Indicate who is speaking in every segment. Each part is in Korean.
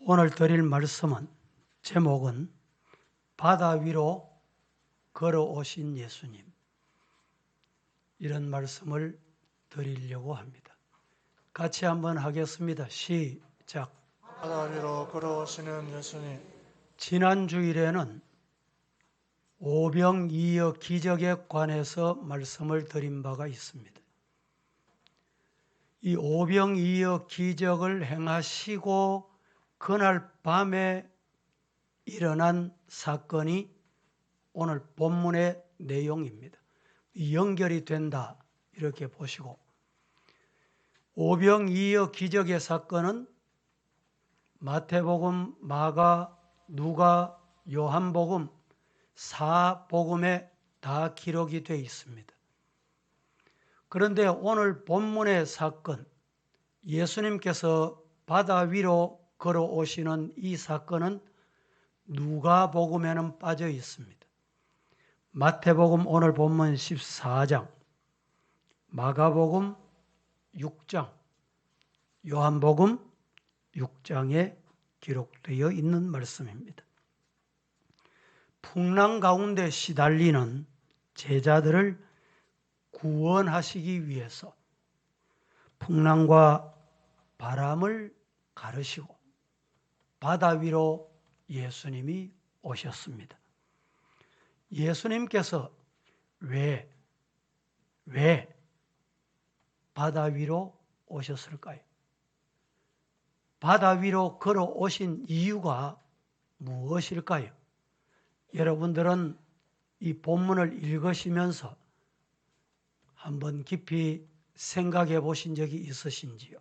Speaker 1: 오늘 드릴 말씀은 제목은 바다 위로 걸어오신 예수님, 이런 말씀을 드리려고 합니다. 같이 한번 하겠습니다. 시작.
Speaker 2: 바다 위로 걸어오시는 예수님.
Speaker 1: 지난 주일에는 오병이어 기적에 관해서 말씀을 드린 바가 있습니다. 이 오병이어 기적을 행하시고 그날 밤에 일어난 사건이 오늘 본문의 내용입니다. 연결이 된다 이렇게 보시고, 오병이어 기적의 사건은 마태복음, 마가, 누가, 요한복음, 사복음에 다 기록이 되어 있습니다. 그런데 오늘 본문의 사건, 예수님께서 바다 위로 걸어오시는 이 사건은 누가복음에는 빠져 있습니다. 마태복음 오늘 본문 14장, 마가복음 6장, 요한복음 6장에 기록되어 있는 말씀입니다. 풍랑 가운데 시달리는 제자들을 구원하시기 위해서 풍랑과 바람을 가르시고 바다 위로 예수님이 오셨습니다. 예수님께서 왜 바다 위로 오셨을까요? 바다 위로 걸어오신 이유가 무엇일까요? 여러분들은 이 본문을 읽으시면서 한번 깊이 생각해 보신 적이 있으신지요?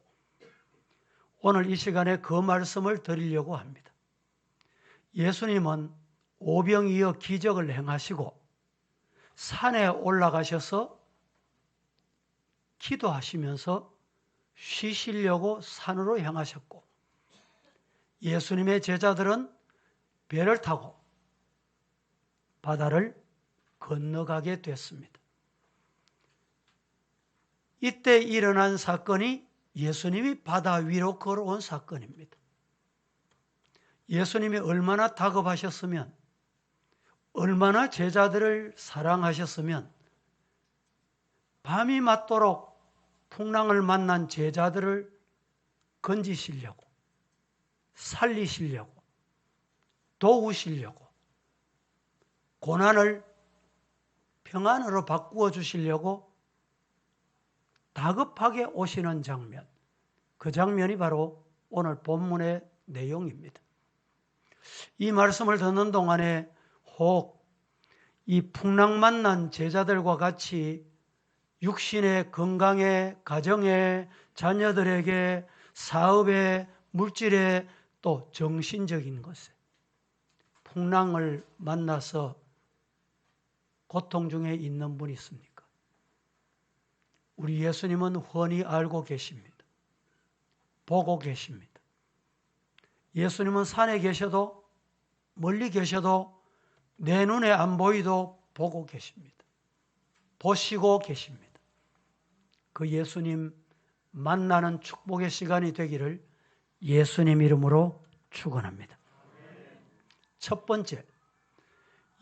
Speaker 1: 오늘 이 시간에 그 말씀을 드리려고 합니다. 예수님은 오병이어 기적을 행하시고 산에 올라가셔서 기도하시면서 쉬시려고 산으로 향하셨고, 예수님의 제자들은 배를 타고 바다를 건너가게 됐습니다. 이때 일어난 사건이 예수님이 바다 위로 걸어온 사건입니다. 예수님이 얼마나 다급하셨으면, 얼마나 제자들을 사랑하셨으면 밤이 맞도록 풍랑을 만난 제자들을 건지시려고, 살리시려고, 도우시려고, 고난을 평안으로 바꾸어 주시려고 다급하게 오시는 장면, 그 장면이 바로 오늘 본문의 내용입니다. 이 말씀을 듣는 동안에 혹 이 풍랑 만난 제자들과 같이 육신의 건강에, 가정에, 자녀들에게, 사업에, 물질에, 또 정신적인 것에 풍랑을 만나서 고통 중에 있는 분이 있습니까? 우리 예수님은 훤히 알고 계십니다. 보고 계십니다. 예수님은 산에 계셔도, 멀리 계셔도, 내 눈에 안 보이도 보고 계십니다. 보시고 계십니다. 그 예수님 만나는 축복의 시간이 되기를 예수님 이름으로 축원합니다. 첫 번째,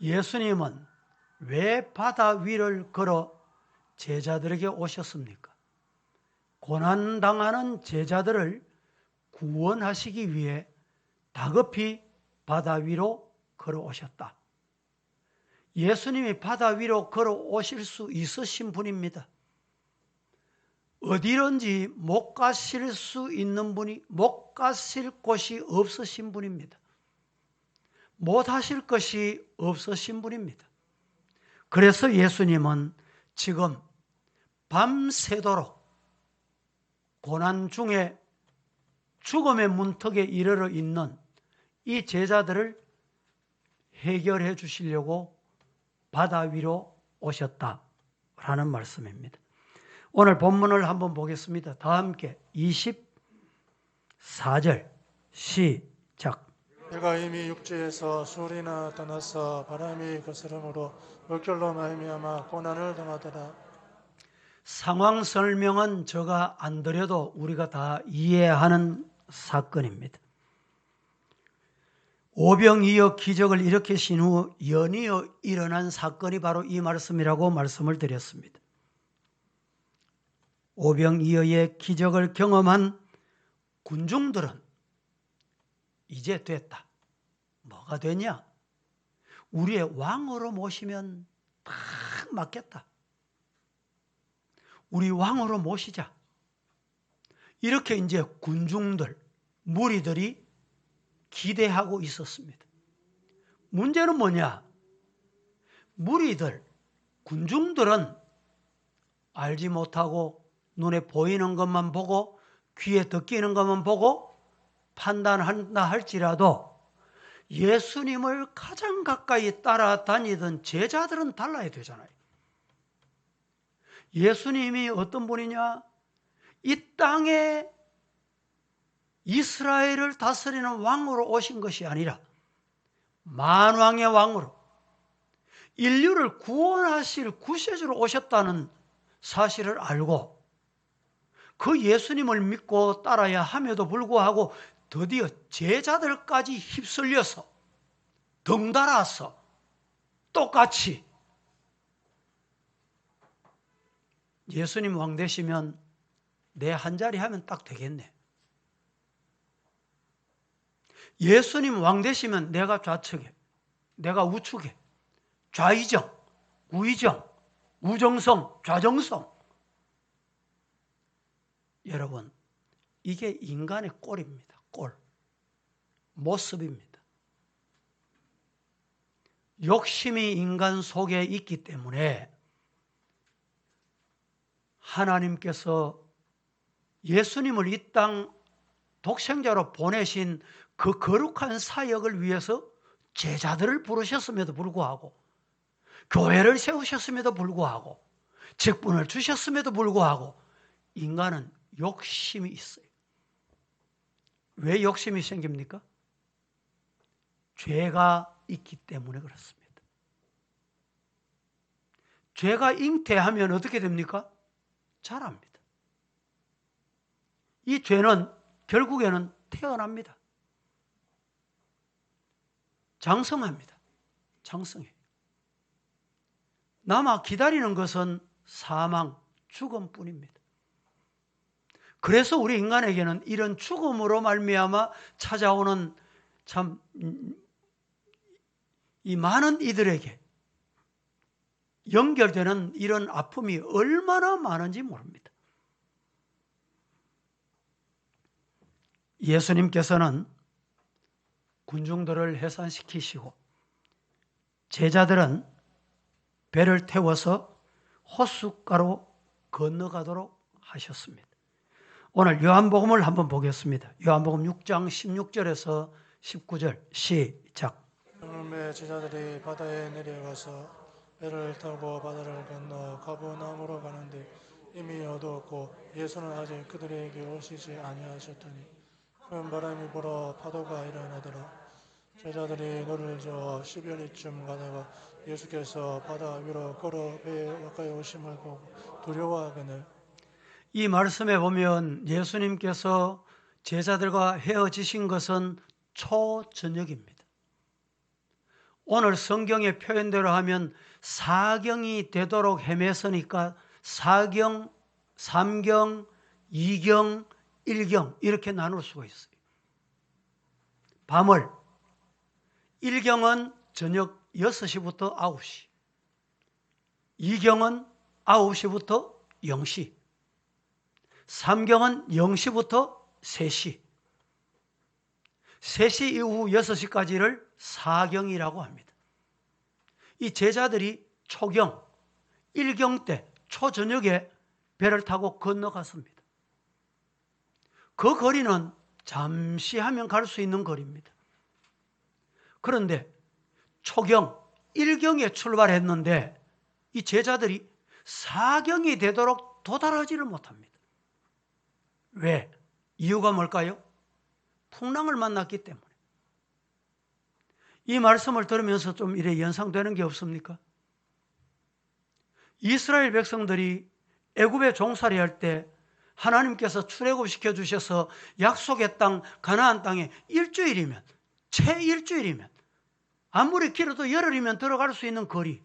Speaker 1: 예수님은 왜 바다 위를 걸어 제자들에게 오셨습니까? 고난당하는 제자들을 구원하시기 위해 다급히 바다 위로 걸어오셨다. 예수님이 바다 위로 걸어오실 수 있으신 분입니다. 어디든지 못 가실 수 있는 분이, 못 가실 곳이 없으신 분입니다. 못 하실 것이 없으신 분입니다. 그래서 예수님은 지금 밤새도록 고난 중에 죽음의 문턱에 이르러 있는 이 제자들을 해결해 주시려고 바다 위로 오셨다라는 말씀입니다. 오늘 본문을 한번 보겠습니다. 다 함께 24절 시작.
Speaker 2: 해가 이미 육지에서 술이나 떠나서 바람이 거스름으로 물결로 말미암아 고난을 당하더라.
Speaker 1: 상황 설명은 제가 안 드려도 우리가 다 이해하는 사건입니다. 오병이어 기적을 일으키신 후 연이어 일어난 사건이 바로 이 말씀이라고 말씀을 드렸습니다. 오병이어의 기적을 경험한 군중들은 이제 됐다. 뭐가 되냐? 우리의 왕으로 모시면 딱 맞겠다. 우리 왕으로 모시자. 이렇게 이제 군중들, 무리들이 기대하고 있었습니다. 문제는 뭐냐? 무리들, 군중들은 알지 못하고 눈에 보이는 것만 보고 귀에 듣기는 것만 보고 판단한다 할지라도 예수님을 가장 가까이 따라다니던 제자들은 달라야 되잖아요. 예수님이 어떤 분이냐? 이 땅에 이스라엘을 다스리는 왕으로 오신 것이 아니라 만왕의 왕으로 인류를 구원하실 구세주로 오셨다는 사실을 알고 그 예수님을 믿고 따라야 함에도 불구하고 드디어 제자들까지 휩쓸려서 덩달아서 똑같이 예수님 왕 되시면 내 한 자리 하면 딱 되겠네. 예수님 왕 되시면 내가 좌측에, 내가 우측에, 좌의정, 우의정, 우정성, 좌정성. 여러분, 이게 인간의 꼴입니다. 꼴. 모습입니다. 욕심이 인간 속에 있기 때문에 하나님께서 예수님을 이 땅 독생자로 보내신 그 거룩한 사역을 위해서 제자들을 부르셨음에도 불구하고 교회를 세우셨음에도 불구하고 직분을 주셨음에도 불구하고 인간은 욕심이 있어요. 왜 욕심이 생깁니까? 죄가 있기 때문에 그렇습니다. 죄가 잉태하면 어떻게 됩니까? 자랍니다. 이 죄는 결국에는 태어납니다. 장성합니다. 장성해요. 남아 기다리는 것은 사망, 죽음뿐입니다. 그래서 우리 인간에게는 이런 죽음으로 말미암아 찾아오는 참 이 많은 이들에게 연결되는 이런 아픔이 얼마나 많은지 모릅니다. 예수님께서는 군중들을 해산시키시고 제자들은 배를 태워서 호숫가로 건너가도록 하셨습니다. 오늘 요한복음을 한번 보겠습니다. 요한복음 6장 16절에서 19절 시작.
Speaker 2: 그놈의 제자들이 바다에 내려가서 배를 타고 바다를 건너 가버나움으로 가는데 이미 어두웠고 예수는 아직 그들에게 오시지 아니하셨더니 큰 바람이 불어 파도가 일어나더라. 제자들이 노를 저어 10여 리쯤 가다가 예수께서 바다 위로 걸어 배에 가까이 오심을 보고 두려워하거늘.
Speaker 1: 이 말씀에 보면 예수님께서 제자들과 헤어지신 것은 초저녁입니다. 오늘 성경의 표현대로 하면 사경이 되도록 헤맸으니까 사경, 삼경, 이경, 일경 이렇게 나눌 수가 있어요. 밤을 일경은 저녁 6시부터 9시, 이경은 9시부터 0시, 삼경은 0시부터 3시, 3시 이후 6시까지를 사경이라고 합니다. 이 제자들이 초경, 일경 때 초저녁에 배를 타고 건너갔습니다. 그 거리는 잠시 하면 갈 수 있는 거리입니다. 그런데 초경, 일경에 출발했는데 이 제자들이 사경이 되도록 도달하지를 못합니다. 왜? 이유가 뭘까요? 풍랑을 만났기 때문에. 이 말씀을 들으면서 좀 이래 연상되는 게 없습니까? 이스라엘 백성들이 애굽에 종살이할 때 하나님께서 출애굽시켜 주셔서 약속의 땅 가나안 땅에 일주일이면 채 일주일이면, 아무리 길어도 열흘이면 들어갈 수 있는 거리.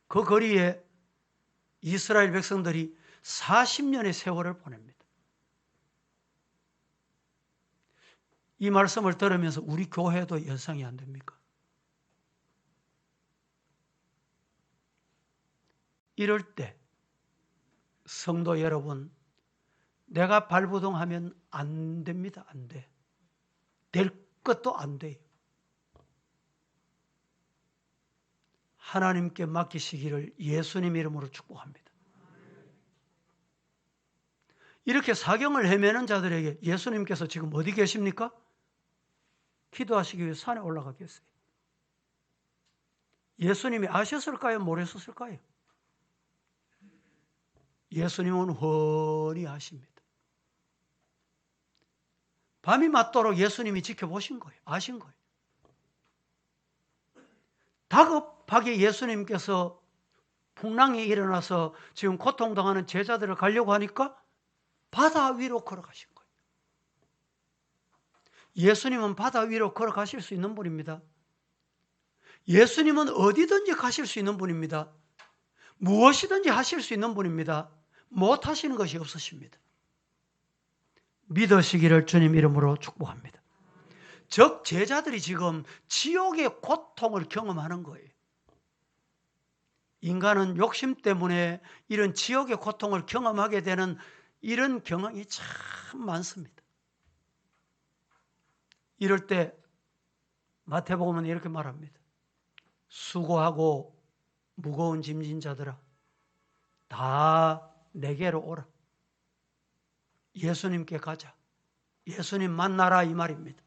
Speaker 1: 그 거리에 이스라엘 백성들이 40년의 세월을 보냅니다. 이 말씀을 들으면서 우리 교회도 연상이 안 됩니까? 이럴 때 성도 여러분, 내가 발부동하면 안 됩니다. 안 돼. 될 것도 안 돼요. 하나님께 맡기시기를 예수님 이름으로 축복합니다. 이렇게 사경을 헤매는 자들에게 예수님께서 지금 어디 계십니까? 기도하시기 위해 산에 올라가 계세요. 예수님이 아셨을까요? 모르셨을까요? 예수님은 훤히 아십니다. 밤이 맞도록 예수님이 지켜보신 거예요. 아신 거예요. 다급하게 예수님께서 풍랑이 일어나서 지금 고통당하는 제자들을 가려고 하니까 바다 위로 걸어가신 거예요. 예수님은 바다 위로 걸어가실 수 있는 분입니다. 예수님은 어디든지 가실 수 있는 분입니다. 무엇이든지 하실 수 있는 분입니다. 못하시는 것이 없으십니다. 믿으시기를 주님 이름으로 축복합니다. 즉 제자들이 지금 지옥의 고통을 경험하는 거예요. 인간은 욕심 때문에 이런 지옥의 고통을 경험하게 되는 이런 경향이 참 많습니다. 이럴 때 마태복음은 이렇게 말합니다. 수고하고 무거운 짐진 자들아 다 내게로 오라. 예수님께 가자. 예수님 만나라 이 말입니다.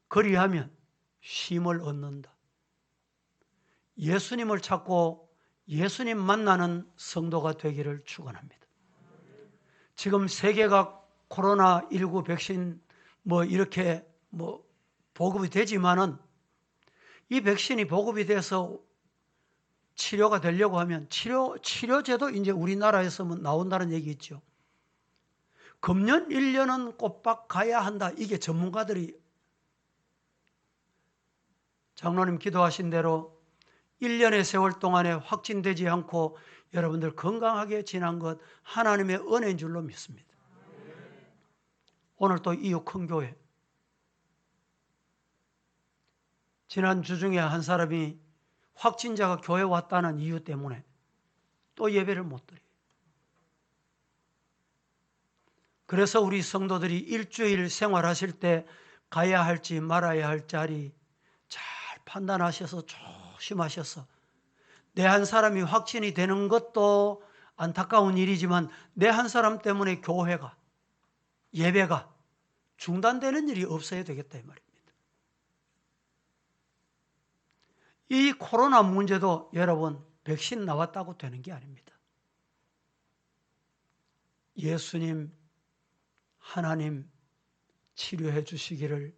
Speaker 1: 그리하면 쉼을 얻는다. 예수님을 찾고 예수님 만나는 성도가 되기를 축원합니다. 지금 세계가 코로나19 백신 이렇게 보급이 되지만은 이 백신이 보급이 돼서 치료가 되려고 하면 치료제도 이제 우리나라에서 나온다는 얘기 있죠. 금년 1년은 꼬박 가야 한다. 이게 전문가들이 장로님 기도하신 대로 1년의 세월 동안에 확진되지 않고 여러분들 건강하게 지난 것 하나님의 은혜인 줄로 믿습니다. 오늘 또 이웃 큰 교회 지난 주 중에 한 사람이 확진자가 교회 왔다는 이유 때문에 또 예배를 못 드려요. 그래서 우리 성도들이 일주일 생활하실 때 가야 할지 말아야 할 자리 잘 판단하셔서 조심하셔서 내 한 사람이 확진이 되는 것도 안타까운 일이지만 내 한 사람 때문에 교회가 예배가 중단되는 일이 없어야 되겠다 이 말입니다. 이 코로나 문제도 여러분 백신 나왔다고 되는 게 아닙니다. 예수님 하나님 치료해 주시기를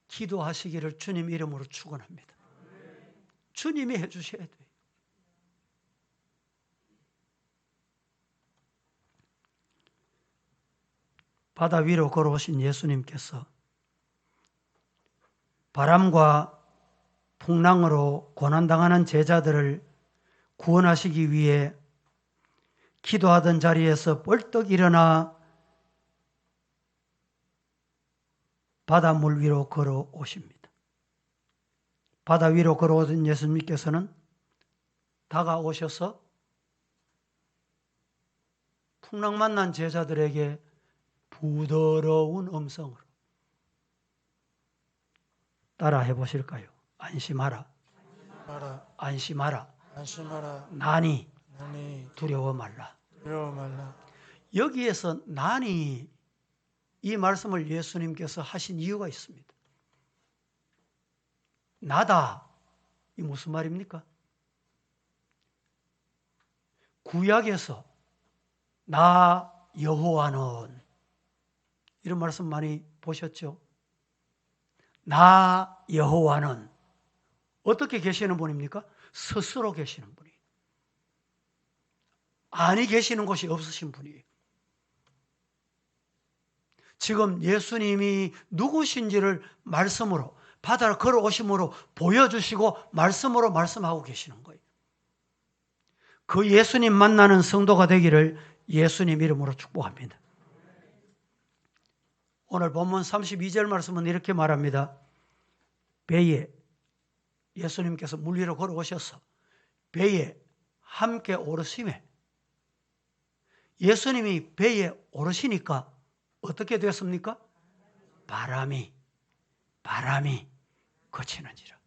Speaker 1: 기도하시기를 주님 이름으로 축원합니다. 주님이 해 주셔야 돼요. 바다 위로 걸어오신 예수님께서 바람과 풍랑으로 고난당하는 제자들을 구원하시기 위해 기도하던 자리에서 벌떡 일어나 바닷물 위로 걸어오십니다. 바다 위로 걸어오신 예수님께서는 다가오셔서 풍랑 만난 제자들에게 부드러운 음성으로 따라 해보실까요? 안심하라. 안심하라.
Speaker 2: 안심하라.
Speaker 1: 난이
Speaker 2: 나니
Speaker 1: 두려워 말라.
Speaker 2: 두려워 말라.
Speaker 1: 여기에서 난이 이 말씀을 예수님께서 하신 이유가 있습니다. 나다. 이 무슨 말입니까? 구약에서 나 여호와는 이런 말씀 많이 보셨죠? 나 여호와는 어떻게 계시는 분입니까? 스스로 계시는 분이에요. 아니 계시는 곳이 없으신 분이에요. 지금 예수님이 누구신지를 말씀으로 바다를 걸어오심으로 보여주시고 말씀으로 말씀하고 계시는 거예요. 그 예수님 만나는 성도가 되기를 예수님 이름으로 축복합니다. 오늘 본문 32절 말씀은 이렇게 말합니다. 배에 예수님께서 물 위로 걸어오셔서 배에 함께 오르심에 예수님이 배에 오르시니까 어떻게 됐습니까? 바람이 그치는지라.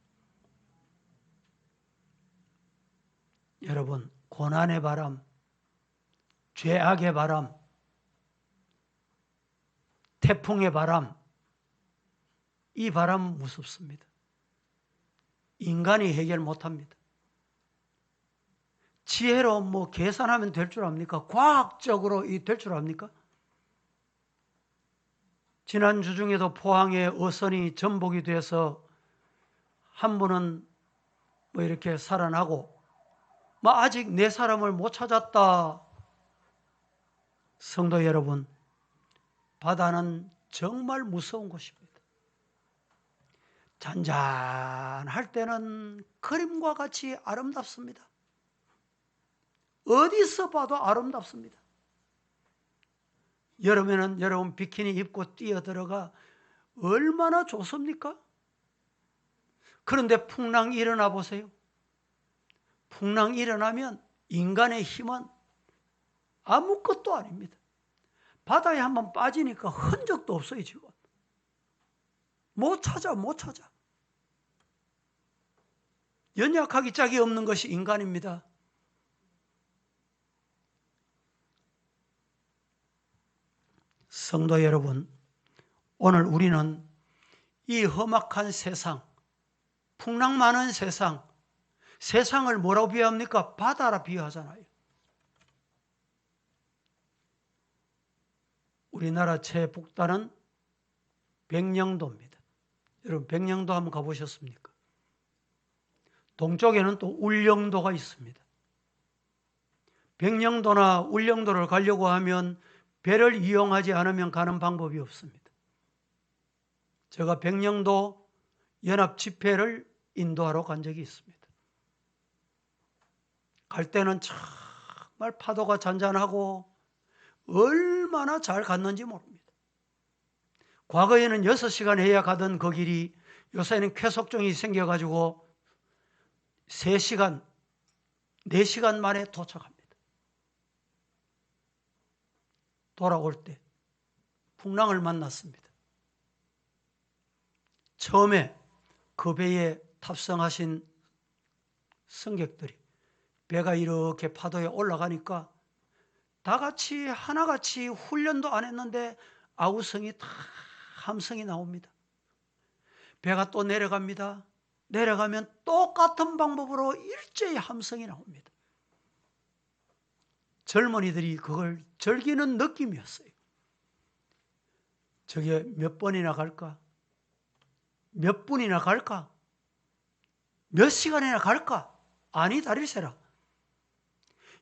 Speaker 1: 여러분, 고난의 바람, 죄악의 바람, 태풍의 바람, 이 바람은 무섭습니다. 인간이 해결 못합니다. 지혜로 계산하면 될 줄 압니까? 과학적으로 될 줄 압니까? 지난주 중에도 포항에 어선이 전복이 돼서 한 분은 이렇게 살아나고 아직 네 사람을 못 찾았다. 성도 여러분, 바다는 정말 무서운 곳입니다. 잔잔할 때는 그림과 같이 아름답습니다. 어디서 봐도 아름답습니다. 여름에는 여러분 비키니 입고 뛰어들어가 얼마나 좋습니까? 그런데 풍랑 일어나 보세요. 풍랑 일어나면 인간의 힘은 아무것도 아닙니다. 바다에 한번 빠지니까 흔적도 없어요. 지금 못 찾아. 연약하기 짝이 없는 것이 인간입니다. 성도 여러분, 오늘 우리는 이 험악한 세상, 풍랑 많은 세상을 뭐라고 비유합니까? 바다라 비유하잖아요. 우리나라 최북단은 백령도입니다. 여러분, 백령도 한번 가보셨습니까? 동쪽에는 또 울릉도가 있습니다. 백령도나 울릉도를 가려고 하면 배를 이용하지 않으면 가는 방법이 없습니다. 제가 백령도 연합 집회를 인도하러 간 적이 있습니다. 갈 때는 정말 파도가 잔잔하고 얼마나 잘 갔는지 모릅니다. 과거에는 6시간 해야 가던 그 길이 요새는 쾌속종이 생겨가지고 3시간, 4시간 만에 도착합니다. 돌아올 때 풍랑을 만났습니다. 처음에 그 배에 탑승하신 승객들이 배가 이렇게 파도에 올라가니까 다 같이 하나같이 훈련도 안 했는데 아우성이 다 함성이 나옵니다. 배가 또 내려갑니다. 내려가면 똑같은 방법으로 일제히 함성이 나옵니다. 젊은이들이 그걸 즐기는 느낌이었어요. 저게 몇 번이나 갈까? 몇 분이나 갈까? 몇 시간이나 갈까? 아니 다릴세라.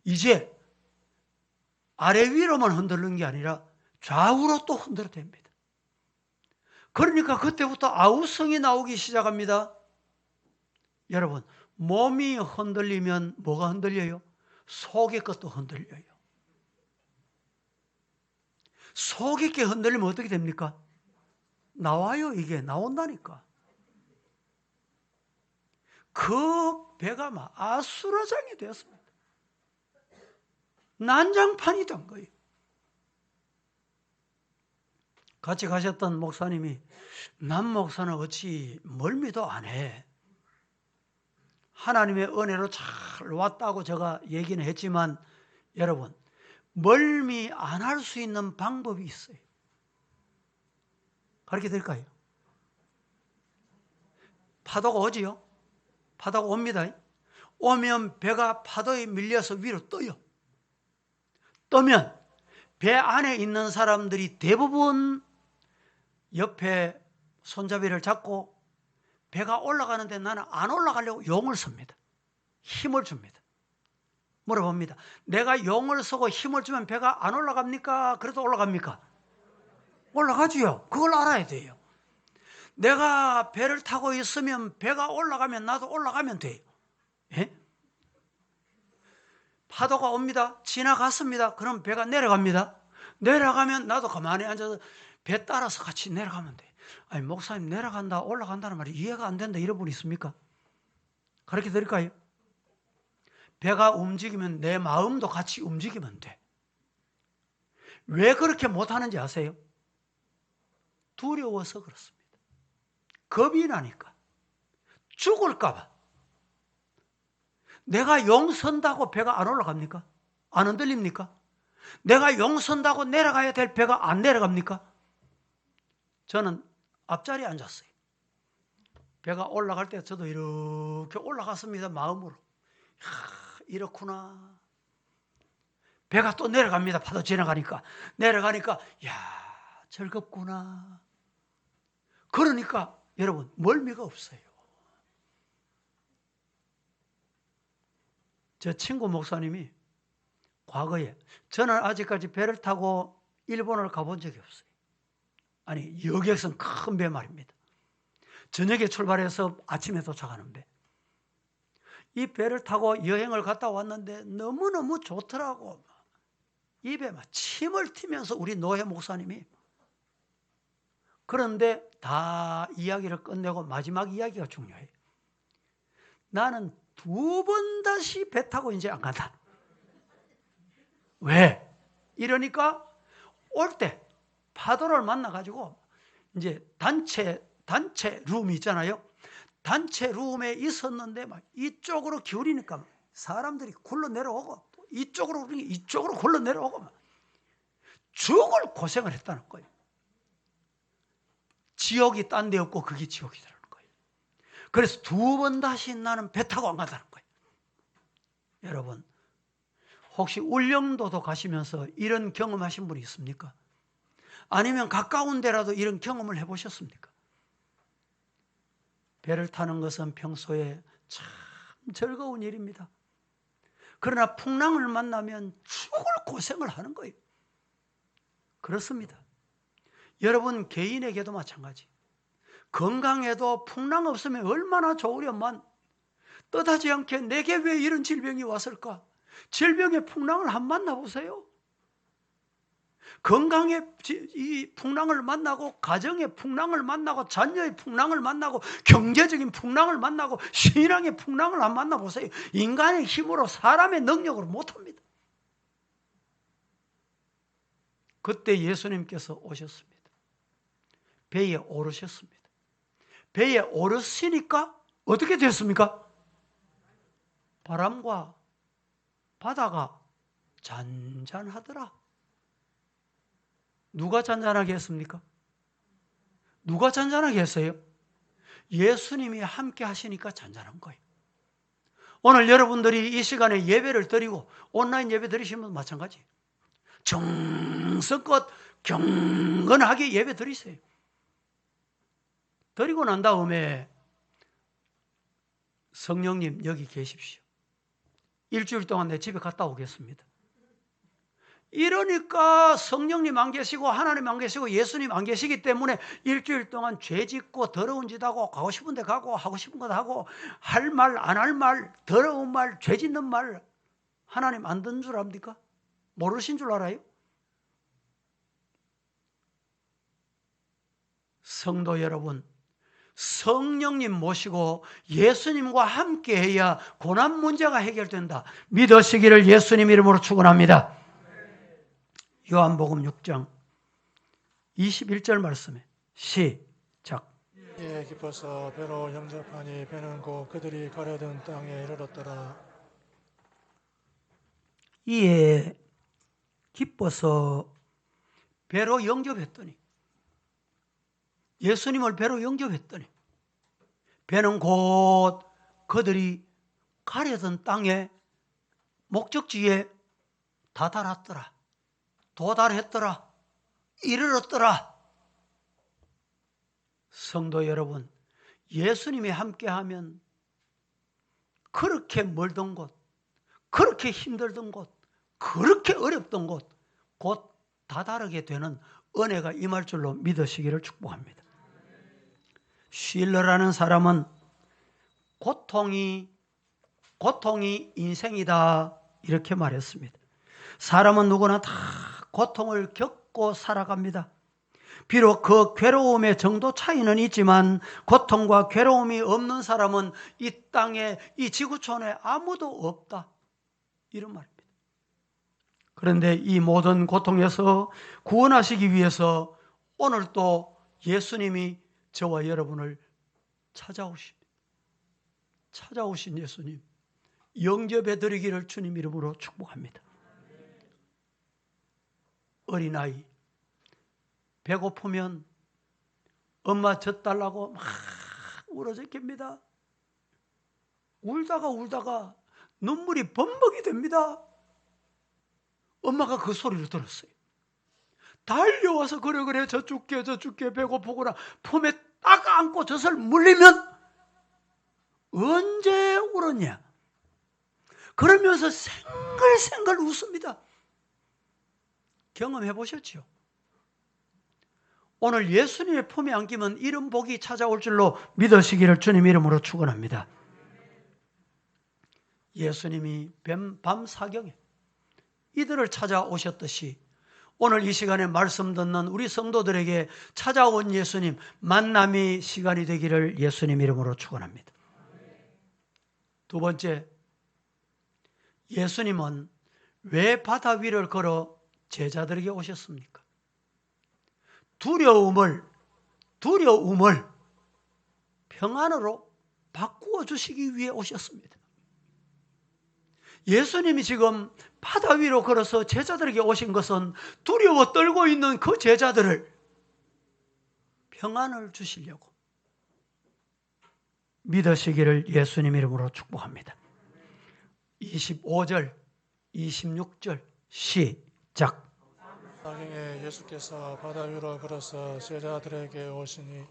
Speaker 1: 이제 아래 위로만 흔들는 게 아니라 좌우로 또 흔들어야 됩니다. 그러니까 그때부터 아우성이 나오기 시작합니다. 여러분, 몸이 흔들리면 뭐가 흔들려요? 속의 것도 흔들려요. 속의 게 흔들리면 어떻게 됩니까? 나와요. 이게 나온다니까. 그 배가 막 아수라장이 되었습니다. 난장판이 된 거예요. 같이 가셨던 목사님이 남 목사는 어찌 멀미도 안 해. 하나님의 은혜로 잘 왔다고 제가 얘기는 했지만 여러분, 멀미 안 할 수 있는 방법이 있어요. 가르쳐 드릴까요? 파도가 오지요? 파도가 옵니다. 오면 배가 파도에 밀려서 위로 떠요. 떠면 배 안에 있는 사람들이 대부분 옆에 손잡이를 잡고 배가 올라가는데 나는 안 올라가려고 용을 섭니다. 힘을 줍니다. 물어봅니다. 내가 용을 서고 힘을 주면 배가 안 올라갑니까? 그래도 올라갑니까? 올라가지요. 그걸 알아야 돼요. 내가 배를 타고 있으면 배가 올라가면 나도 올라가면 돼요. 예? 파도가 옵니다. 지나갔습니다. 그럼 배가 내려갑니다. 내려가면 나도 가만히 앉아서 배 따라서 같이 내려가면 돼. 아니, 목사님 내려간다 올라간다는 말이 이해가 안 된다 이런 분 있습니까? 가르쳐 드릴까요? 배가 움직이면 내 마음도 같이 움직이면 돼. 왜 그렇게 못하는지 아세요? 두려워서 그렇습니다. 겁이 나니까. 죽을까 봐. 내가 용 선다고 배가 안 올라갑니까? 안 흔들립니까? 내가 용 선다고 내려가야 될 배가 안 내려갑니까? 저는 앞자리에 앉았어요. 배가 올라갈 때 저도 이렇게 올라갔습니다. 마음으로. 이렇구나. 배가 또 내려갑니다. 파도 지나가니까. 내려가니까 즐겁구나. 그러니까 여러분 멀미가 없어요. 저 친구 목사님이 과거에, 저는 아직까지 배를 타고 일본을 가본 적이 없어요. 아니, 여객선 큰 배 말입니다. 저녁에 출발해서 아침에 도착하는 배. 이 배를 타고 여행을 갔다 왔는데 너무너무 좋더라고. 입에 막 침을 튀면서 우리 노회 목사님이. 그런데 다 이야기를 끝내고 마지막 이야기가 중요해요. 나는 2번 다시 배 타고 이제 안 간다. 왜? 이러니까 올 때 파도를 만나가지고 이제 단체 룸이 있잖아요. 단체 룸에 있었는데 막 이쪽으로 기울이니까 사람들이 굴러 내려오고 이쪽으로 굴러 내려오고 막 죽을 고생을 했다는 거예요. 지옥이 딴 데 없고 그게 지옥이라는 거예요. 그래서 2번 다시 나는 배 타고 안 간다는 거예요. 여러분, 혹시 울릉도도 가시면서 이런 경험하신 분이 있습니까? 아니면 가까운 데라도 이런 경험을 해보셨습니까? 배를 타는 것은 평소에 참 즐거운 일입니다. 그러나 풍랑을 만나면 죽을 고생을 하는 거예요. 그렇습니다. 여러분 개인에게도 마찬가지. 건강에도 풍랑 없으면 얼마나 좋으련만 뜻하지 않게 내게 왜 이런 질병이 왔을까? 질병의 풍랑을 한번 만나보세요. 건강의 이 풍랑을 만나고 가정의 풍랑을 만나고 자녀의 풍랑을 만나고 경제적인 풍랑을 만나고 신앙의 풍랑을 한번 만나보세요. 인간의 힘으로 사람의 능력으로 못합니다. 그때 예수님께서 오셨습니다. 배에 오르셨습니다. 배에 오르시니까 어떻게 됐습니까? 바람과 바다가 잔잔하더라. 누가 잔잔하게 했습니까? 누가 잔잔하게 했어요? 예수님이 함께 하시니까 잔잔한 거예요. 오늘 여러분들이 이 시간에 예배를 드리고 온라인 예배 드리시면 마찬가지. 정성껏 경건하게 예배 드리세요. 드리고 난 다음에 성령님 여기 계십시오. 일주일 동안 내 집에 갔다 오겠습니다. 이러니까 성령님 안 계시고 하나님 안 계시고 예수님 안 계시기 때문에 일주일 동안 죄 짓고 더러운 짓 하고 가고 싶은 데 가고 하고 싶은 것 하고 할 말 안 할 말 더러운 말 죄 짓는 말 하나님 안 듣는 줄 압니까? 모르신 줄 알아요? 성도 여러분, 성령님 모시고 예수님과 함께 해야 고난 문제가 해결된다. 믿으시기를 예수님 이름으로 축원합니다. 요한복음 6장 21절 말씀에 시작.
Speaker 2: 이에 기뻐서 배로 영접하니 배는 곧 그들이 가려던 땅에 이르렀더라.
Speaker 1: 이에 기뻐서 배로 영접했더니 예수님을 배로 영접했더니 배는 곧 그들이 가려던 땅에 목적지에 다다랐더라. 도달했더라. 이르렀더라. 성도 여러분, 예수님이 함께하면 그렇게 멀던 곳, 그렇게 힘들던 곳, 그렇게 어렵던 곳 곧 다다르게 되는 은혜가 임할 줄로 믿으시기를 축복합니다. 쉴러라는 사람은 고통이 인생이다 이렇게 말했습니다. 사람은 누구나 다 고통을 겪고 살아갑니다. 비록 그 괴로움의 정도 차이는 있지만 고통과 괴로움이 없는 사람은 이 땅에, 이 지구촌에 아무도 없다 이런 말입니다. 그런데 이 모든 고통에서 구원하시기 위해서 오늘 또 예수님이 저와 여러분을 찾아오십니다. 찾아오신 예수님 영접해 드리기를 주님 이름으로 축복합니다. 어린아이 배고프면 엄마 젖 달라고 막 울어제낍니다. 울다가 눈물이 범벅이 됩니다. 엄마가 그 소리를 들었어요. 달려와서 그래 저 죽게 배고프구나 품에 딱 안고 젖을 물리면 언제 울었냐? 그러면서 생글생글 웃습니다. 경험해 보셨죠? 오늘 예수님의 품에 안기면 이런 복이 찾아올 줄로 믿으시기를 주님 이름으로 축원합니다. 예수님이 밤 사경에 이들을 찾아오셨듯이 오늘 이 시간에 말씀 듣는 우리 성도들에게 찾아온 예수님 만남의 시간이 되기를 예수님 이름으로 축원합니다. 두 번째, 예수님은 왜 바다 위를 걸어 제자들에게 오셨습니까? 두려움을 평안으로 바꾸어 주시기 위해 오셨습니다. 예수님이 지금 바다 위로 걸어서 제자들에게 오신 것은 두려워 떨고 있는 그 제자들을 평안을 주시려고 믿으시기를 예수님 이름으로 축복합니다. 25절, 26절 시작.
Speaker 2: 나중에 예수께서 바다 위로 걸어서 제자들에게 오시니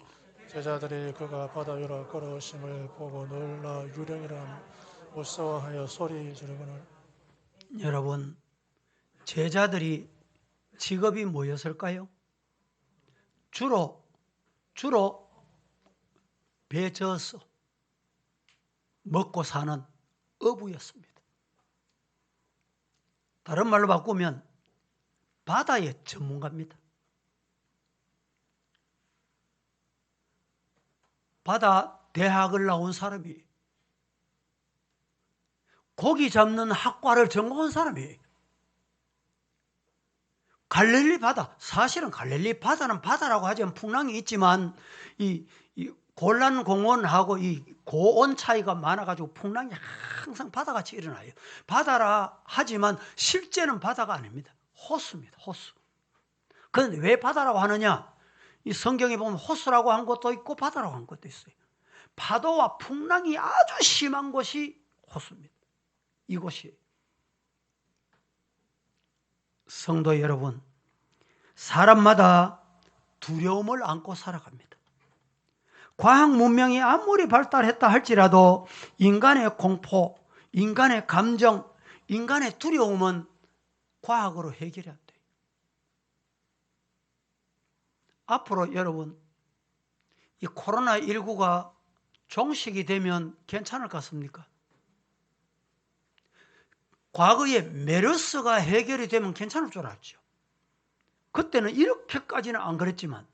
Speaker 2: 제자들이 그가 바다 위로 걸어오심을 보고 놀라 유령이라 무서워하여 소리 지르거늘.
Speaker 1: 여러분, 제자들이 직업이 뭐였을까요? 주로 배 저어서 먹고 사는 어부였습니다. 다른 말로 바꾸면 바다의 전문가입니다. 바다 대학을 나온 사람이 고기 잡는 학과를 전공한 사람이 갈릴리 바다, 사실은 갈릴리 바다는 바다라고 하지만 풍랑이 있지만 이 골란 공원하고 이 고온 차이가 많아가지고 풍랑이 항상 바다같이 일어나요. 바다라 하지만 실제는 바다가 아닙니다. 호수입니다. 호수. 그런데 왜 바다라고 하느냐? 이 성경에 보면 호수라고 한 것도 있고 바다라고 한 것도 있어요. 파도와 풍랑이 아주 심한 곳이 호수입니다. 이곳이. 성도 여러분, 사람마다 두려움을 안고 살아갑니다. 과학 문명이 아무리 발달했다 할지라도 인간의 공포, 인간의 감정, 인간의 두려움은 과학으로 해결이 안 돼요. 앞으로 여러분, 이 코로나19가 종식이 되면 괜찮을 것 같습니까? 과거에 메르스가 해결이 되면 괜찮을 줄 알았죠. 그때는 이렇게까지는 안 그랬지만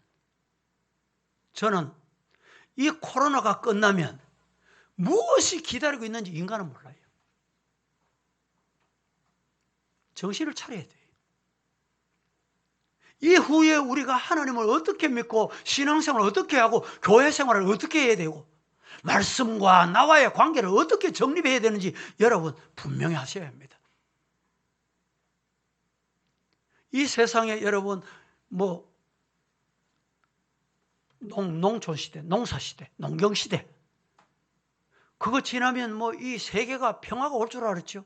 Speaker 1: 저는 이 코로나가 끝나면 무엇이 기다리고 있는지 인간은 몰라요. 정신을 차려야 돼요. 이후에 우리가 하나님을 어떻게 믿고 신앙생활을 어떻게 하고 교회 생활을 어떻게 해야 되고 말씀과 나와의 관계를 어떻게 정립해야 되는지 여러분 분명히 하셔야 합니다. 이 세상에 여러분 농촌 시대, 농사 시대, 농경 시대 그거 지나면 이 세계가 평화가 올 줄 알았죠.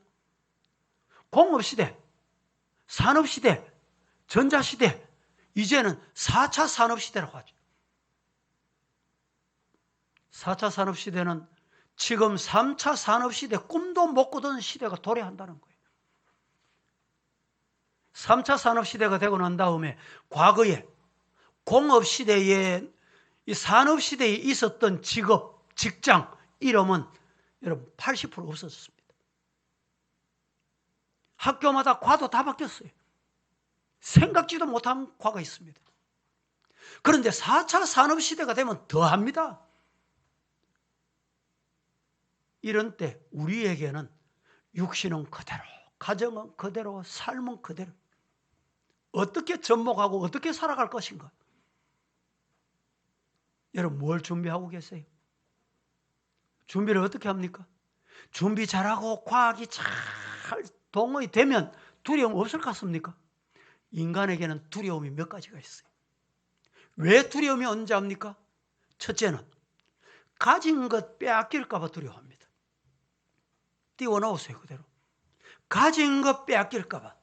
Speaker 1: 공업 시대, 산업 시대, 전자 시대, 이제는 4차 산업 시대라고 하죠. 4차 산업 시대는 지금 3차 산업 시대 꿈도 못 꾸던 시대가 도래한다는 거예요. 3차 산업시대가 되고 난 다음에 과거에 공업시대에 이 산업시대에 있었던 직업, 직장, 이름은 여러분 80% 없어졌습니다. 학교마다 과도 다 바뀌었어요. 생각지도 못한 과가 있습니다. 그런데 4차 산업시대가 되면 더합니다. 이런 때 우리에게는 육신은 그대로, 가정은 그대로, 삶은 그대로 어떻게 접목하고 어떻게 살아갈 것인가? 여러분 뭘 준비하고 계세요? 준비를 어떻게 합니까? 준비 잘하고 과학이 잘 동원이 되면 두려움 없을 것 같습니까? 인간에게는 두려움이 몇 가지가 있어요. 왜 두려움이 언제 합니까? 첫째는 가진 것 빼앗길까 봐 두려워합니다. 띄워놓으세요 그대로. 가진 것 빼앗길까 봐.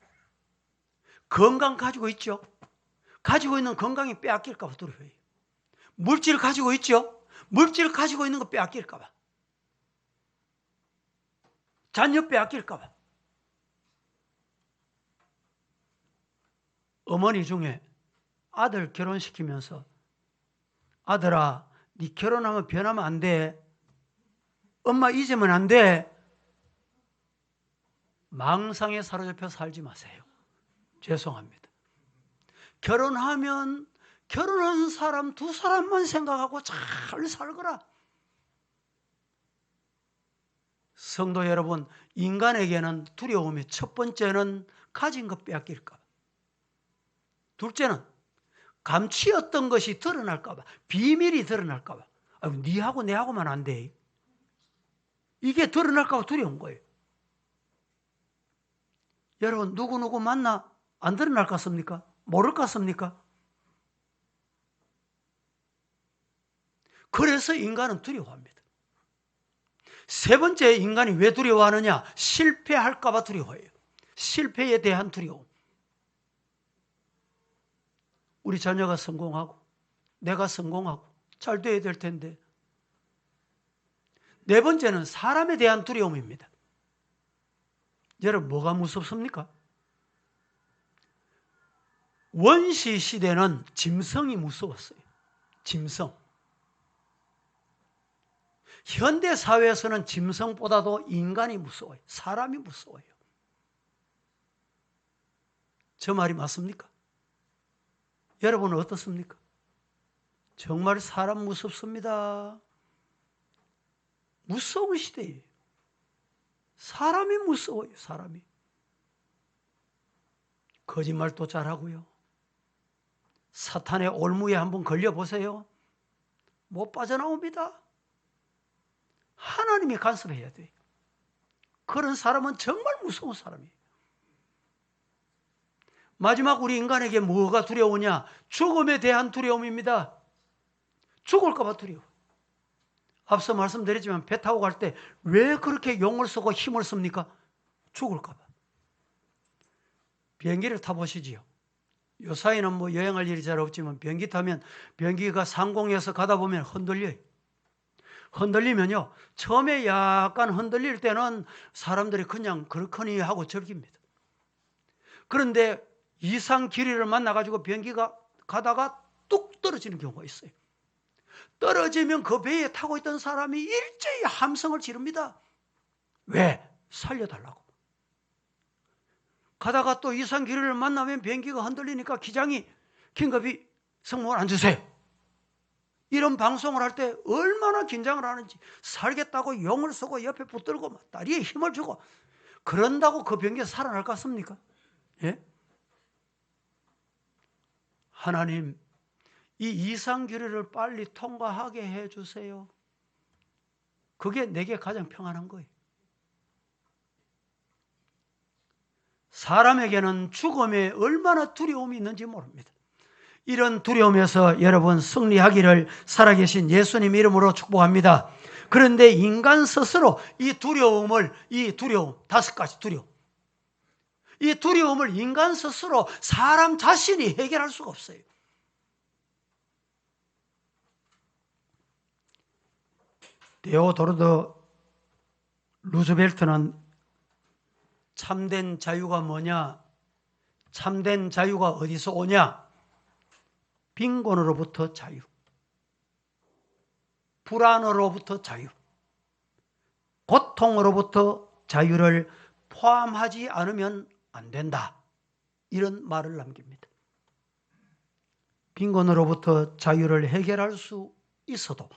Speaker 1: 건강 가지고 있죠? 가지고 있는 건강이 빼앗길까 봐 두려워해요. 물질 가지고 있죠? 물질 가지고 있는 거 빼앗길까 봐. 자녀 빼앗길까 봐. 어머니 중에 아들 결혼시키면서 아들아, 네 결혼하면 변하면 안 돼. 엄마 잊으면 안 돼. 망상에 사로잡혀 살지 마세요. 죄송합니다. 결혼하면 결혼한 사람 두 사람만 생각하고 잘 살거라. 성도 여러분, 인간에게는 두려움이 첫 번째는 가진 것 빼앗길까 봐. 둘째는 감추었던 것이 드러날까 봐. 비밀이 드러날까 봐. 니하고 내하고만 안 돼. 이게 드러날까 봐 두려운 거예요. 여러분 누구누구 만나 안 드러날 것 같습니까? 모를 것 같습니까? 그래서 인간은 두려워합니다. 세 번째 인간이 왜 두려워하느냐? 실패할까 봐 두려워해요. 실패에 대한 두려움. 우리 자녀가 성공하고 내가 성공하고 잘 돼야 될 텐데. 네 번째는 사람에 대한 두려움입니다. 여러분 뭐가 무섭습니까? 원시 시대는 짐승이 무서웠어요. 짐승. 현대 사회에서는 짐승보다도 인간이 무서워요. 사람이 무서워요. 저 말이 맞습니까? 여러분은 어떻습니까? 정말 사람 무섭습니다. 무서운 시대예요. 사람이 무서워요. 사람이. 거짓말도 잘하고요. 사탄의 올무에 한번 걸려보세요. 못 빠져나옵니다. 하나님이 간섭해야 돼요. 그런 사람은 정말 무서운 사람이에요. 마지막 우리 인간에게 뭐가 두려우냐? 죽음에 대한 두려움입니다. 죽을까 봐 두려워. 앞서 말씀드렸지만 배 타고 갈 때 왜 그렇게 용을 쓰고 힘을 씁니까? 죽을까 봐. 비행기를 타보시지요. 요사이는 뭐 여행할 일이 잘 없지만 비행기 타면 비행기가 상공에서 가다 보면 흔들려요. 흔들리면요. 처음에 약간 흔들릴 때는 사람들이 그냥 그렇거니 하고 즐깁니다. 그런데 이상 길이를 만나가지고 비행기가 가다가 뚝 떨어지는 경우가 있어요. 떨어지면 그 배에 타고 있던 사람이 일제히 함성을 지릅니다. 왜? 살려달라고. 가다가 또 이상 길이를 만나면 비행기가 흔들리니까 기장이 긴급히 승무원 앉으세요. 이런 방송을 할 때 얼마나 긴장을 하는지 살겠다고 용을 쓰고 옆에 붙들고 다리에 힘을 주고 그런다고 그 비행기가 살아날 것 같습니까? 예? 하나님 이 이상 길이를 빨리 통과하게 해주세요. 그게 내게 가장 평안한 거예요. 사람에게는 죽음에 얼마나 두려움이 있는지 모릅니다. 이런 두려움에서 여러분 승리하기를 살아계신 예수님 이름으로 축복합니다. 그런데 인간 스스로 이 두려움, 5가지 두려움. 이 두려움을 인간 스스로 사람 자신이 해결할 수가 없어요. 데오도르드 루즈벨트는 참된 자유가 뭐냐? 참된 자유가 어디서 오냐? 빈곤으로부터 자유, 불안으로부터 자유, 고통으로부터 자유를 포함하지 않으면 안 된다. 이런 말을 남깁니다. 빈곤으로부터 자유를 해결할 수 있어도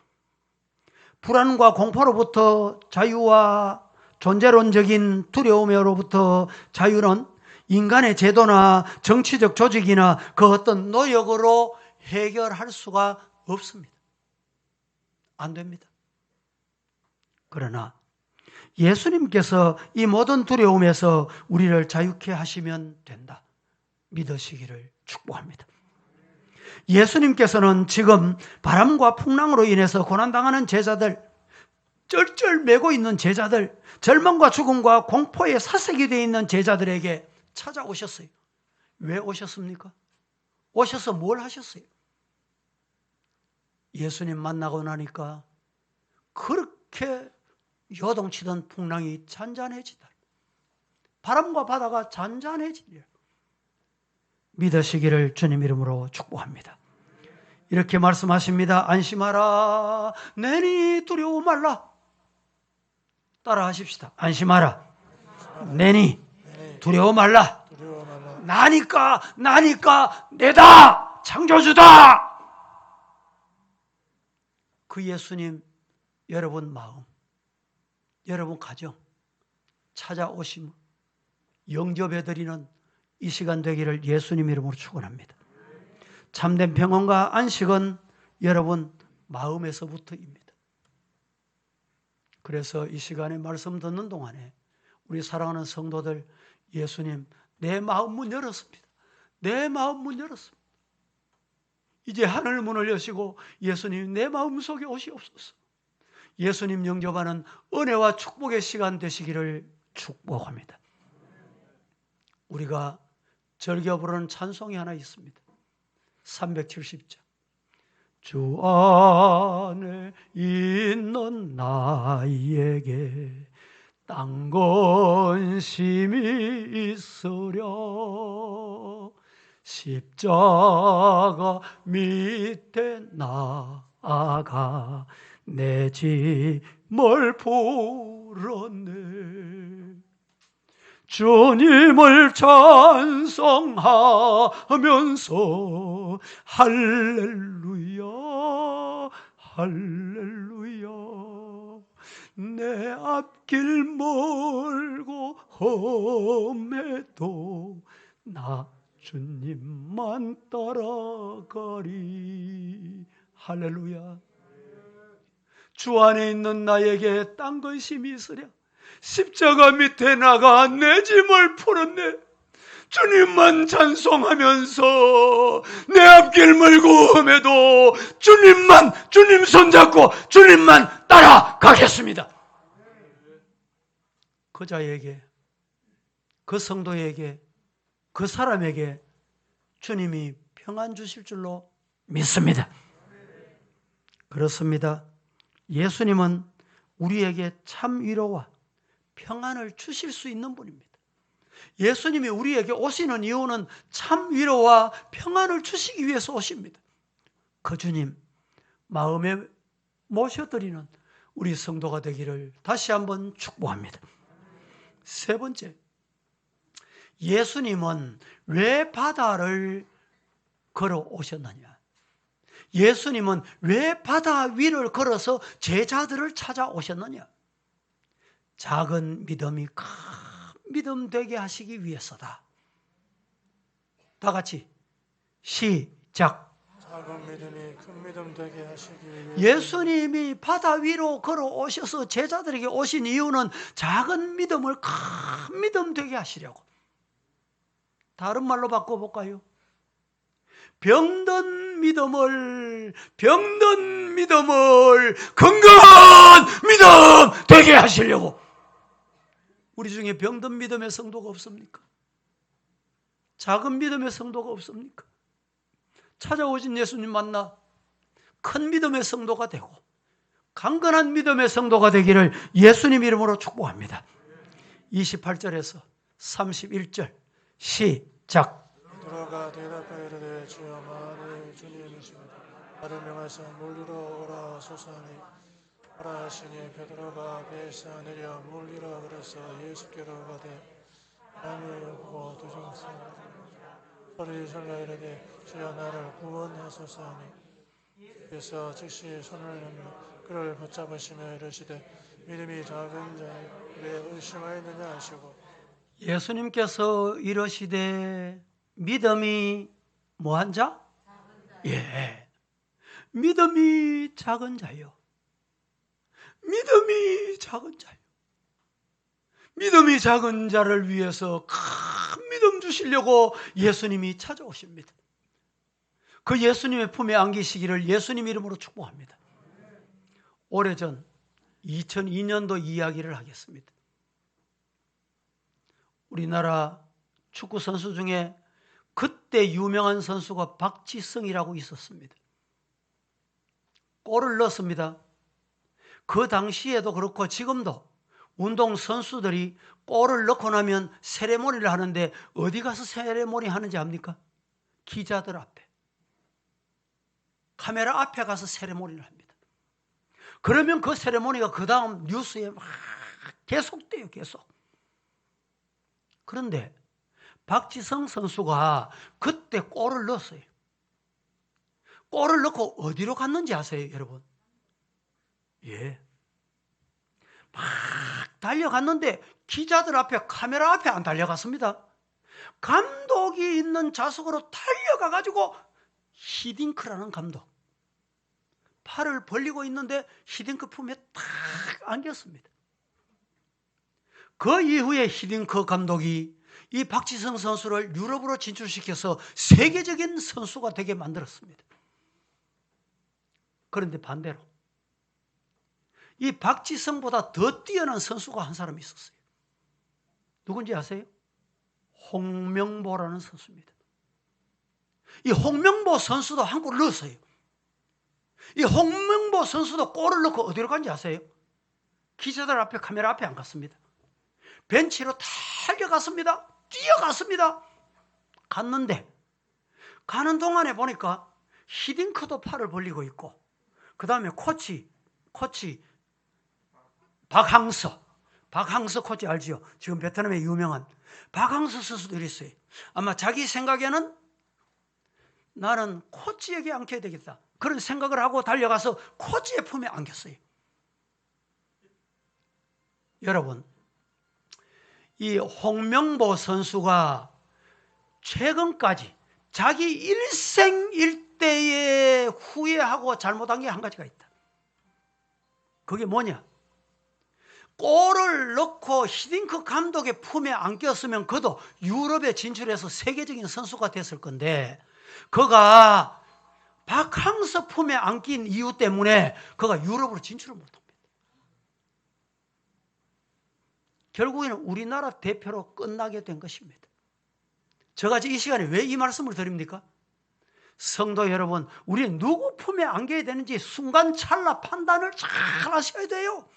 Speaker 1: 불안과 공포로부터 자유와 존재론적인 두려움으로부터 자유는 인간의 제도나 정치적 조직이나 그 어떤 노력으로 해결할 수가 없습니다. 안 됩니다. 그러나 예수님께서 이 모든 두려움에서 우리를 자유케 하시면 된다. 믿으시기를 축복합니다. 예수님께서는 지금 바람과 풍랑으로 인해서 고난당하는 제자들, 쩔쩔매고 있는 제자들, 절망과 죽음과 공포에 사색이 되어 있는 제자들에게 찾아오셨어요. 왜 오셨습니까? 오셔서 뭘 하셨어요? 예수님 만나고 나니까 그렇게 요동치던 풍랑이 잔잔해지다. 바람과 바다가 잔잔해지려. 믿으시기를 주님 이름으로 축복합니다. 이렇게 말씀하십니다. 안심하라. 내니 두려워 말라. 따라 하십시다. 안심하라. 내니 두려워 말라. 나니까 내다. 창조주다. 그 예수님 여러분 마음, 여러분 가정 찾아오시면 영접해드리는 이 시간 되기를 예수님 이름으로 축원합니다. 참된 평안과 안식은 여러분 마음에서부터입니다. 그래서 이 시간에 말씀 듣는 동안에 우리 사랑하는 성도들, 예수님 내 마음 문 열었습니다. 내 마음 문 열었습니다. 이제 하늘 문을 여시고 예수님 내 마음속에 오시옵소서. 예수님 영접하는 은혜와 축복의 시간 되시기를 축복합니다. 우리가 즐겨 부르는 찬송이 하나 있습니다. 370장. 주 안에 있는 나에게 딴 근심이 있으랴. 십자가 밑에 나아가 내 짐을 풀었네. 주님을 찬송하면서 할렐루야 할렐루야. 내 앞길 멀고 험해도 나 주님만 따라가리. 할렐루야. 주 안에 있는 나에게 딴 근심이 있으랴. 십자가 밑에 나가 내 짐을 풀었네. 주님만 찬송하면서 내 앞길 멀고 험해도 주님 손잡고 주님만 따라가겠습니다. 그 자에게, 그 성도에게, 그 사람에게 주님이 평안 주실 줄로 믿습니다. 그렇습니다. 예수님은 우리에게 참 위로와 평안을 주실 수 있는 분입니다. 예수님이 우리에게 오시는 이유는 참 위로와 평안을 주시기 위해서 오십니다. 그 주님 마음에 모셔드리는 우리 성도가 되기를 다시 한번 축복합니다. 세 번째, 예수님은 왜 바다를 걸어오셨느냐? 예수님은 왜 바다 위를 걸어서 제자들을 찾아오셨느냐? 작은 믿음이 큰 믿음 되게 하시기 위해서다. 다 같이 시작.
Speaker 2: 작은 믿음이 큰 믿음 되게 하시기 위해서.
Speaker 1: 예수님이 바다 위로 걸어오셔서 제자들에게 오신 이유는 작은 믿음을 큰 믿음 되게 하시려고. 다른 말로 바꿔볼까요? 병든 믿음을 건강한 믿음 되게 하시려고. 우리 중에 병든 믿음의 성도가 없습니까? 작은 믿음의 성도가 없습니까? 찾아오신 예수님 만나 큰 믿음의 성도가 되고 강건한 믿음의 성도가 되기를 예수님 이름으로 축복합니다. 28절에서 31절 시작.
Speaker 2: 베드로가 대답하여 이르되 주여 만일 주님이시거든 나를 명하사 물 위로 오라 하소서하니 오라 하시니 베드로가 배에서 내려 물 위로 그래서 예수께로 가되 마음이 없고 두중서 소리 질러 이르되 주여 나를 구원하소서 하니 그래서 즉시 손을 내밀어 그를 붙잡으시며 이르시되 믿음이 작은 자여 왜 의심하였느냐 하시고
Speaker 1: 예수님께서 이러시되 믿음이 뭐한 자? 예. 믿음이 작은 자요. 믿음이 작은 자요. 믿음이 작은 자를 위해서 큰 믿음 주시려고 예수님이 찾아오십니다. 그 예수님의 품에 안기시기를 예수님 이름으로 축복합니다. 오래전 2002년도 이야기를 하겠습니다. 우리나라 축구 선수 중에 그때 유명한 선수가 박지성이라고 있었습니다. 골을 넣었습니다. 그 당시에도 그렇고 지금도 운동 선수들이 골을 넣고 나면 세레모니를 하는데 어디 가서 세레모니 하는지 압니까? 기자들 앞에. 카메라 앞에 가서 세레모니를 합니다. 그러면 그 세레모니가 그 다음 뉴스에 막 계속돼요. 계속. 그런데 박지성 선수가 그때 골을 넣었어요. 골을 넣고 어디로 갔는지 아세요, 여러분? 예. 막 달려갔는데 기자들 앞에 카메라 앞에 안 달려갔습니다. 감독이 있는 좌석으로 달려가가지고 히딩크라는 감독 팔을 벌리고 있는데 히딩크 품에 탁 안겼습니다. 그 이후에 히딩크 감독이 이 박지성 선수를 유럽으로 진출시켜서 세계적인 선수가 되게 만들었습니다. 그런데 반대로 이 박지성보다 더 뛰어난 선수가 한 사람이 있었어요. 누군지 아세요? 홍명보라는 선수입니다. 이 홍명보 선수도 한 골을 넣었어요. 이 홍명보 선수도 골을 넣고 어디로 간지 아세요? 기자들 앞에 카메라 앞에 안 갔습니다. 벤치로 달려갔습니다. 뛰어갔습니다. 갔는데 가는 동안에 보니까 히딩크도 팔을 벌리고 있고 그 다음에 코치 박항서 코치 알지요? 지금 베트남에 유명한 박항서 선수들이 있어요. 아마 자기 생각에는 나는 코치에게 안겨야 되겠다 그런 생각을 하고 달려가서 코치의 품에 안겼어요. 여러분, 이 홍명보 선수가 최근까지 자기 일생일대에 후회하고 잘못한 게 한 가지가 있다. 그게 뭐냐? 골을 넣고 히딩크 감독의 품에 안겼으면 그도 유럽에 진출해서 세계적인 선수가 됐을 건데 그가 박항서 품에 안긴 이유 때문에 그가 유럽으로 진출을 못합니다. 결국에는 우리나라 대표로 끝나게 된 것입니다. 제가 이 시간에 왜 이 말씀을 드립니까? 성도 여러분, 우리 누구 품에 안겨야 되는지 순간 찰나 판단을 잘 하셔야 돼요.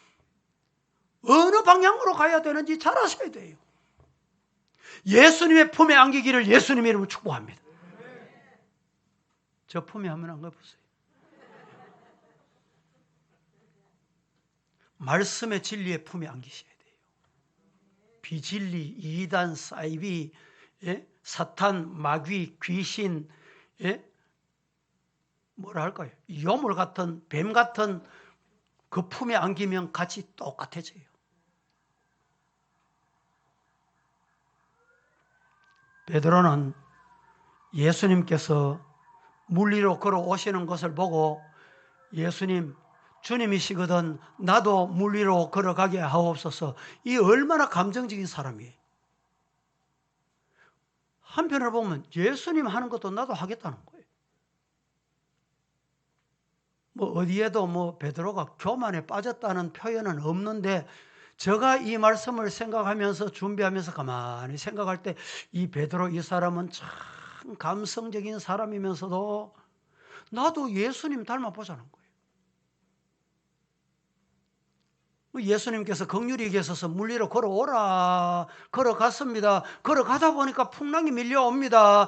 Speaker 1: 어느 방향으로 가야 되는지 잘 하셔야 돼요. 예수님의 품에 안기기를 예수님의 이름으로 축복합니다. 저 품에 한번 안겨보세요. 말씀의 진리의 품에 안기셔야 돼요. 비진리, 이단, 사이비, 사탄, 마귀, 귀신, 뭐라 할까요? 요물 같은, 뱀 같은 그 품에 안기면 같이 똑같아져요. 베드로는 예수님께서 물 위로 걸어오시는 것을 보고 예수님, 주님이시거든 나도 물 위로 걸어가게 하옵소서. 이 얼마나 감정적인 사람이에요. 한편으로 보면 예수님 하는 것도 나도 하겠다는 거예요. 뭐 어디에도 뭐 베드로가 교만에 빠졌다는 표현은 없는데 제가 이 말씀을 생각하면서 준비하면서 가만히 생각할 때 이 베드로 이 사람은 참 감성적인 사람이면서도 나도 예수님 닮아 보자는 거예요. 예수님께서 긍휼히 계셔서 물리로 걸어오라. 걸어갔습니다. 걸어가다 보니까 풍랑이 밀려옵니다.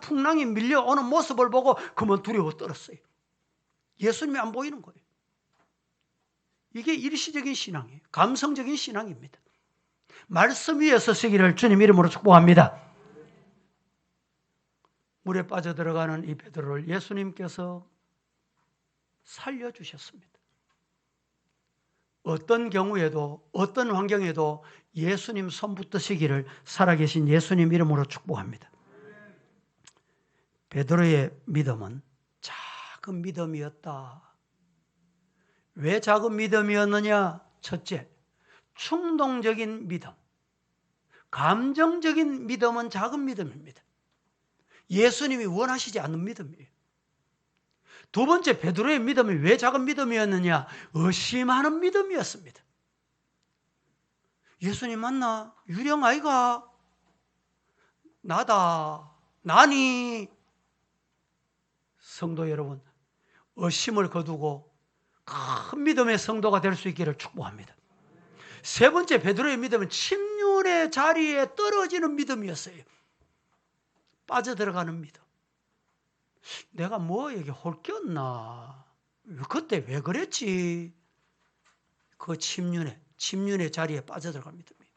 Speaker 1: 풍랑이 밀려오는 모습을 보고 그만 두려워 떨었어요. 예수님이 안 보이는 거예요. 이게 일시적인 신앙이에요. 감성적인 신앙입니다. 말씀 위에 서시기를 주님 이름으로 축복합니다. 물에 빠져들어가는 이 베드로를 예수님께서 살려주셨습니다. 어떤 경우에도 어떤 환경에도 예수님 손 붙드시기를 살아계신 예수님 이름으로 축복합니다. 베드로의 믿음은 작은 믿음이었다. 왜 작은 믿음이었느냐? 첫째, 충동적인 믿음. 감정적인 믿음은 작은 믿음입니다. 예수님이 원하시지 않는 믿음이에요. 두 번째, 베드로의 믿음이 왜 작은 믿음이었느냐? 의심하는 믿음이었습니다. 예수님 맞나? 유령 아이가? 나다. 나니? 성도 여러분, 의심을 거두고 큰 믿음의 성도가 될 수 있기를 축복합니다. 세 번째, 베드로의 믿음은 침륜의 자리에 떨어지는 믿음이었어요. 빠져들어가는 믿음. 내가 뭐에게 홀꼈나? 그때 왜 그랬지? 그 침륜의 자리에 빠져들어간 믿음이에요.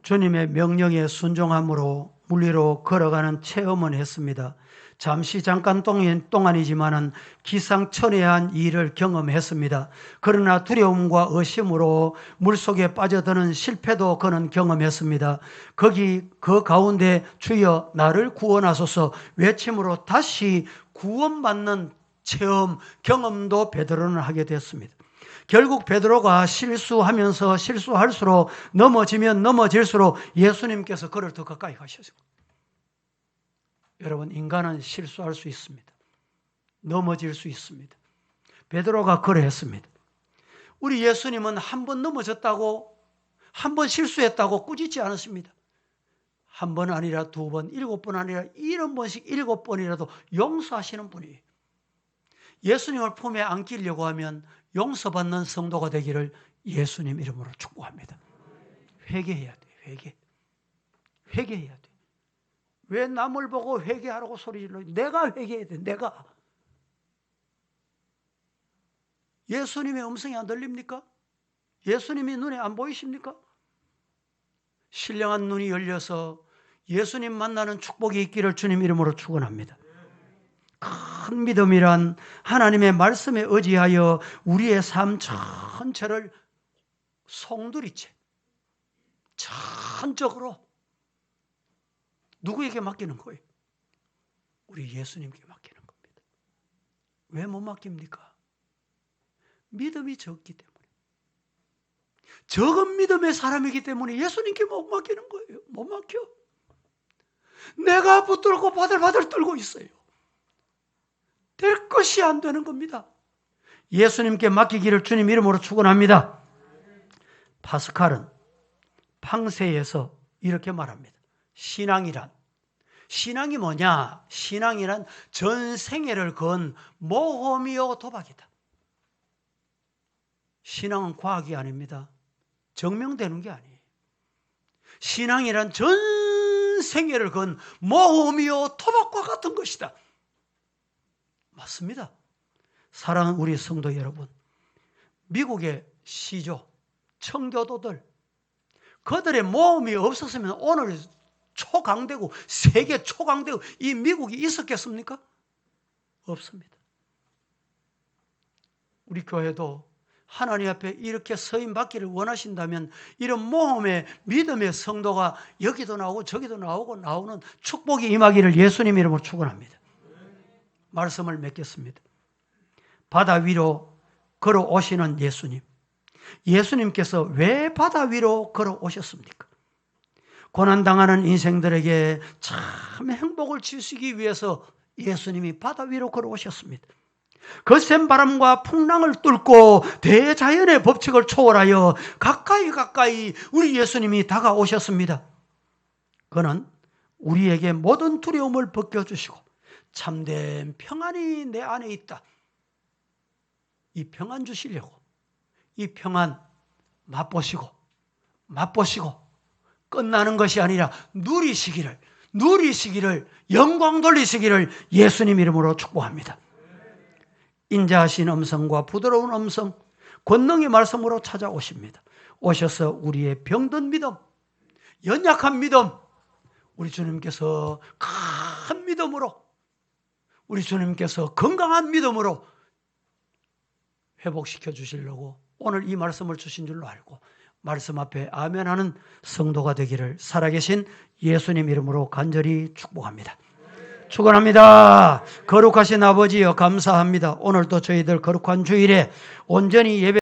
Speaker 1: 주님의 명령에 순종함으로 물리로 걸어가는 체험은 했습니다. 잠깐 동안이지만은 기상천외한 일을 경험했습니다. 그러나 두려움과 의심으로 물속에 빠져드는 실패도 그는 경험했습니다. 그 가운데 주여 나를 구원하소서 외침으로 다시 구원받는 체험, 경험도 베드로는 하게 됐습니다. 결국 베드로가 실수할수록 넘어지면 넘어질수록 예수님께서 그를 더 가까이 가셨어요. 여러분, 인간은 실수할 수 있습니다. 넘어질 수 있습니다. 베드로가 그러했습니다. 우리 예수님은 한 번 넘어졌다고, 한 번 실수했다고 꾸짖지 않으십니다. 한 번 아니라 두 번, 7번 아니라 70번씩 7번이라도 용서하시는 분이에요. 예수님을 품에 안기려고 하면 용서받는 성도가 되기를 예수님 이름으로 축복합니다. 회개해야 돼. 회개해야 돼. 왜 남을 보고 회개하라고 소리 질러? 내가 회개해야 돼. 내가. 예수님의 음성이 안 들립니까? 예수님이 눈에 안 보이십니까? 신령한 눈이 열려서 예수님 만나는 축복이 있기를 주님 이름으로 축원합니다. 큰 믿음이란 하나님의 말씀에 의지하여 우리의 삶 전체를 송두리째 전적으로 누구에게 맡기는 거예요? 우리 예수님께 맡기는 겁니다. 왜 못 맡깁니까? 믿음이 적기 때문에. 적은 믿음의 사람이기 때문에 예수님께 못 맡기는 거예요. 못 맡겨. 내가 붙들고 바들바들 떨고 있어요. 될 것이 안 되는 겁니다. 예수님께 맡기기를 주님 이름으로 축원합니다. 파스칼은 팡세에서 이렇게 말합니다. 신앙이 뭐냐? 신앙이란 전 생애를 건 모험이요 도박이다. 신앙은 과학이 아닙니다. 증명되는 게 아니에요. 신앙이란 전 생애를 건 모험이요 도박과 같은 것이다. 맞습니다. 사랑하는 우리 성도 여러분, 미국의 시조, 청교도들, 그들의 모험이 없었으면 오늘 초강대국, 세계 초강대국 이 미국이 있었겠습니까? 없습니다. 우리 교회도 하나님 앞에 이렇게 서임 받기를 원하신다면 이런 모험의 믿음의 성도가 여기도 나오고 저기도 나오는 축복이 임하기를 예수님 이름으로 축원합니다. 말씀을 맺겠습니다. 바다 위로 걸어오시는 예수님. 예수님께서 왜 바다 위로 걸어오셨습니까? 고난당하는 인생들에게 참 행복을 주시기 위해서 예수님이 바다 위로 걸어오셨습니다. 거센 바람과 풍랑을 뚫고 대자연의 법칙을 초월하여 가까이 우리 예수님이 다가오셨습니다. 그는 우리에게 모든 두려움을 벗겨주시고 참된 평안이 내 안에 있다. 이 평안 주시려고, 이 평안 맛보시고 끝나는 것이 아니라 누리시기를 영광 돌리시기를 예수님 이름으로 축복합니다. 인자하신 음성과 부드러운 음성, 권능의 말씀으로 찾아오십니다. 오셔서 우리의 병든 믿음, 연약한 믿음, 우리 주님께서 큰 믿음으로, 우리 주님께서 건강한 믿음으로 회복시켜 주시려고 오늘 이 말씀을 주신 줄로 알고 말씀 앞에 아멘하는 성도가 되기를 살아계신 예수님 이름으로 간절히 축복합니다. 축원합니다. 거룩하신 아버지여 감사합니다. 오늘도 저희들 거룩한 주일에 온전히 예배